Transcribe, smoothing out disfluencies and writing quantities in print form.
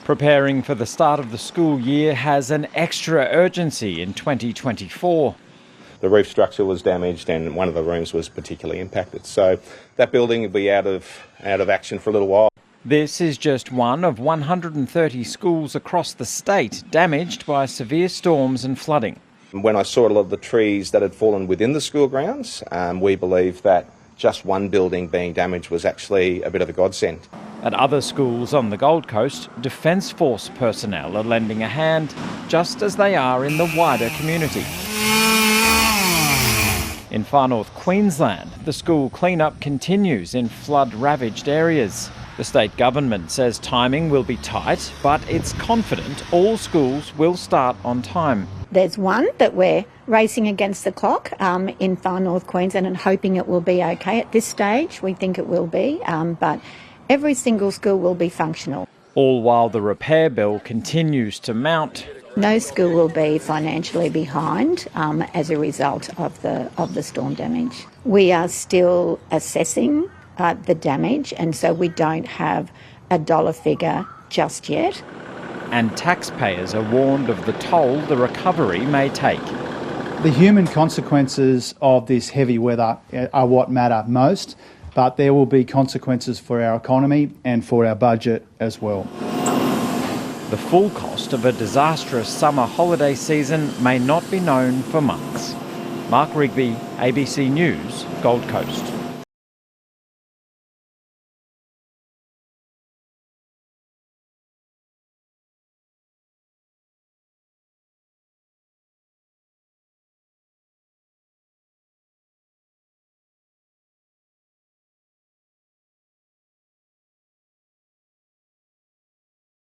Preparing for the start of the school year has an extra urgency in 2024. The roof structure was damaged and one of the rooms was particularly impacted. So that building will be out of action for a little while. This is just one of 130 schools across the state damaged by severe storms and flooding. When I saw a lot of the trees that had fallen within the school grounds, we believe that just one building being damaged was actually a bit of a godsend. At other schools on the Gold Coast, Defence Force personnel are lending a hand, just as they are in the wider community. In far north Queensland, the school clean-up continues in flood-ravaged areas. The state government says timing will be tight, but it's confident all schools will start on time. There's one that we're racing against the clock in far north Queensland and hoping it will be okay. At this stage, we think it will be, but every single school will be functional. All while the repair bill continues to mount. No school will be financially behind as a result of the storm damage. We are still assessing the damage, and so we don't have a dollar figure just yet. And taxpayers are warned of the toll the recovery may take. The human consequences of this heavy weather are what matter most, but there will be consequences for our economy and for our budget as well. The full cost of a disastrous summer holiday season may not be known for months. Mark Rigby, ABC News, Gold Coast.